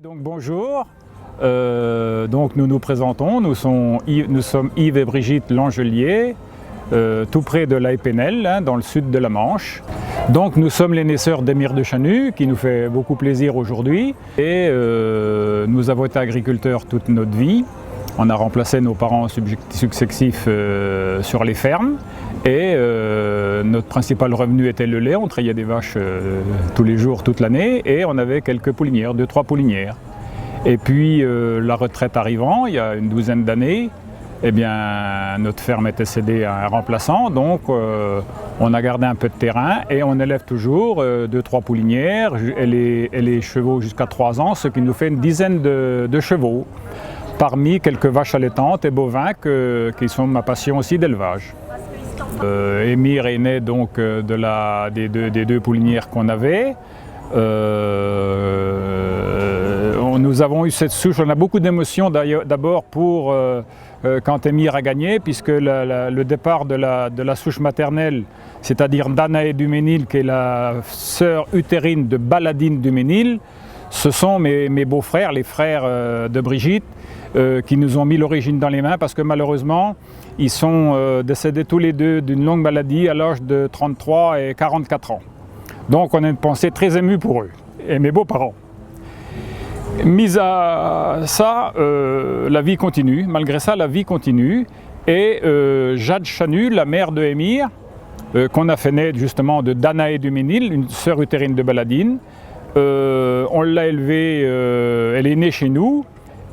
Donc bonjour, donc nous nous présentons, nous sommes Yves et Brigitte Langelier, tout près de La Épinel, hein, dans le sud de la Manche. Donc nous sommes les naisseurs d'Émir de Chanu, qui nous fait beaucoup plaisir aujourd'hui. Et nous avons été agriculteurs toute notre vie. On a remplacé nos parents successifs sur les fermes. Et notre principal revenu était le lait. On trayait des vaches tous les jours, toute l'année. Et on avait quelques poulinières, 2-3 poulinières. Et puis la retraite arrivant, il y a une douzaine d'années, eh bien, notre ferme était cédée à un remplaçant. Donc on a gardé un peu de terrain et on élève toujours 2-3 poulinières et les chevaux jusqu'à 3 ans, ce qui nous fait une dizaine de chevaux, parmi quelques vaches allaitantes et bovins qui sont ma passion aussi d'élevage. Émir est né donc des deux poulinières qu'on avait. Nous avons eu cette souche, on a beaucoup d'émotions d'abord pour quand Émir a gagné, puisque le départ de la souche maternelle, c'est-à-dire Danaé du Ménil, qui est la sœur utérine de Baladine du Ménil, ce sont mes beaux-frères, les frères de Brigitte, qui nous ont mis l'origine dans les mains, parce que malheureusement, ils sont décédés tous les deux d'une longue maladie à l'âge de 33 et 44 ans. Donc on a une pensée très émue pour eux, et mes beaux-parents. Mis à ça, la vie continue, malgré ça la vie continue, et Jade Chanu, la mère de Émir, qu'on a fait naître justement de Danaé du Ménil, une sœur utérine de Baladine, on l'a élevée, elle est née chez nous,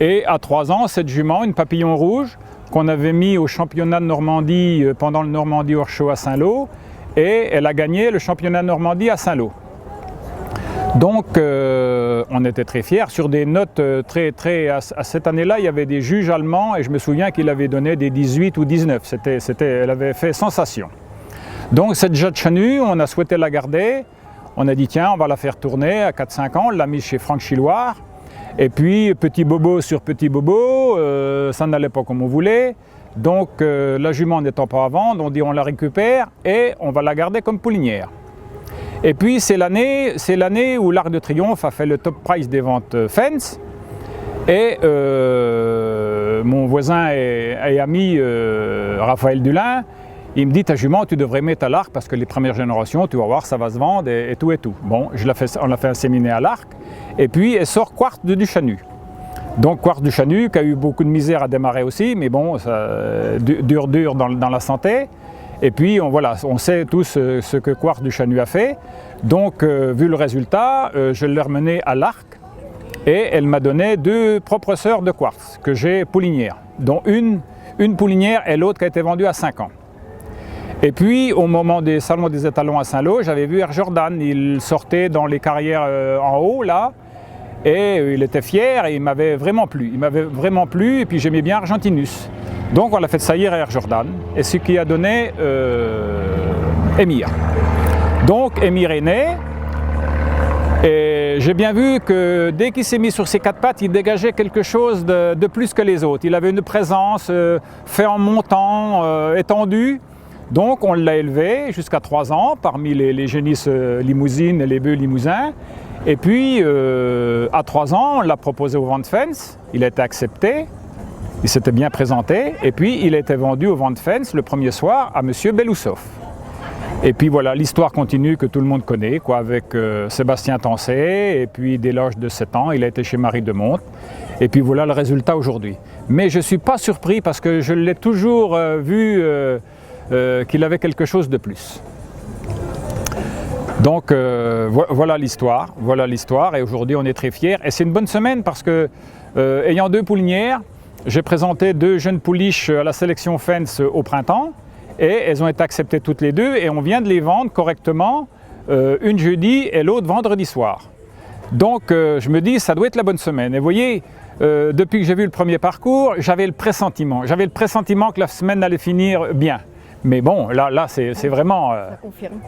et à 3 ans, cette jument, une papillon rouge, qu'on avait mis au championnat de Normandie pendant le Normandie Horse Show à Saint-Lô, et elle a gagné le championnat de Normandie à Saint-Lô. Donc on était très fiers. Sur des notes à cette année-là, il y avait des juges allemands et je me souviens qu'il avait donné des 18 ou 19. Elle avait fait sensation. Donc cette Jade Chanu, on a souhaité la garder. On a dit tiens, on va la faire tourner à 4-5 ans. On l'a mise chez Franck Chiloire. Et puis petit bobo sur petit bobo, ça n'allait pas comme on voulait. Donc la jument n'étant pas à vendre, on dit on la récupère et on va la garder comme poulinière. Et puis c'est l'année où l'Arc de Triomphe a fait le top price des ventes Fence. Et mon voisin et ami Raphaël Dulin, il me dit ta jument tu devrais mettre à l'Arc parce que les premières générations, tu vas voir, ça va se vendre et tout et tout. Bon, on l'a fait inséminer à l'Arc. Et puis elle sort Quartz de Duchanu. Donc Quartz du Chanu qui a eu beaucoup de misère à démarrer aussi, mais bon, ça, dur dans la santé. Et puis on sait tous ce que Quartz du Chanu a fait. Donc vu le résultat, je l'ai remenée à l'Arc et elle m'a donné 2 propres sœurs de Quartz que j'ai poulinières, dont une poulinière et l'autre qui a été vendue à 5 ans. Et puis au moment des salons des étalons à Saint-Lô, j'avais vu Air Jordan, il sortait dans les carrières en haut là. Et il était fier et il m'avait vraiment plu. Et puis j'aimais bien Argentinus. Donc on l'a fait saillir à Air Jordan. Et ce qui a donné Émir. Donc Émir est né. Et j'ai bien vu que dès qu'il s'est mis sur ses 4 pattes, il dégageait quelque chose de plus que les autres. Il avait une présence fait en montant, étendue. Donc on l'a élevé jusqu'à 3 ans parmi les génisses limousines et les bœufs limousins. Et puis, à 3 ans, on l'a proposé au Vente Fence, il a été accepté, il s'était bien présenté, et puis il a été vendu au Vente Fence le premier soir à M. Belousov. Et puis voilà, l'histoire continue que tout le monde connaît, quoi, avec Sébastien Tancé, et puis dès l'âge de 7 ans, il a été chez Marie de Monte, et puis voilà le résultat aujourd'hui. Mais je ne suis pas surpris parce que je l'ai toujours vu qu'il avait quelque chose de plus. Donc voilà l'histoire, et aujourd'hui on est très fiers. Et c'est une bonne semaine parce que, ayant 2 poulinières, j'ai présenté 2 jeunes pouliches à la sélection Fence au printemps, et elles ont été acceptées toutes les 2, et on vient de les vendre correctement, une jeudi et l'autre vendredi soir. Donc je me dis, ça doit être la bonne semaine. Et vous voyez, depuis que j'ai vu le premier parcours, j'avais le pressentiment que la semaine allait finir bien. Mais bon, là c'est vraiment...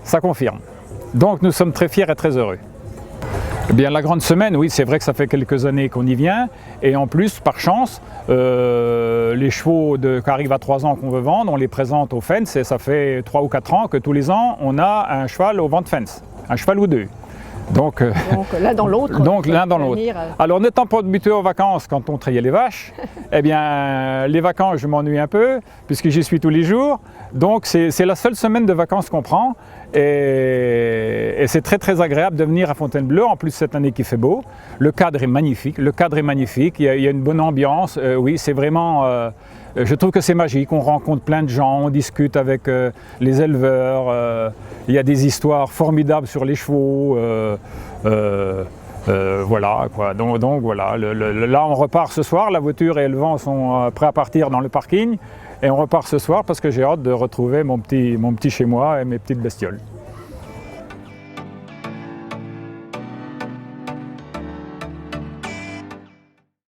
ça confirme. Donc nous sommes très fiers et très heureux. Eh bien la grande semaine, oui, c'est vrai que ça fait quelques années qu'on y vient. Et en plus, par chance, les chevaux qui arrivent à 3 ans qu'on veut vendre, on les présente au Fence. Et ça fait 3 ou 4 ans que tous les ans, on a un cheval au Vente Fence, un cheval ou 2. Donc l'un dans l'autre. Donc l'un dans l'autre. Alors n'étant pas habitué aux vacances quand on trayait les vaches, eh bien les vacances je m'ennuie un peu puisque j'y suis tous les jours. Donc c'est la seule semaine de vacances qu'on prend et c'est très très agréable de venir à Fontainebleau. En plus cette année qui fait beau, le cadre est magnifique. Il y a une bonne ambiance. Oui, c'est vraiment. Je trouve que c'est magique, on rencontre plein de gens, on discute avec les éleveurs, il y a des histoires formidables sur les chevaux, voilà quoi. Donc voilà, là on repart ce soir, la voiture et le vent sont prêts à partir dans le parking et on repart ce soir parce que j'ai hâte de retrouver mon petit chez moi et mes petites bestioles.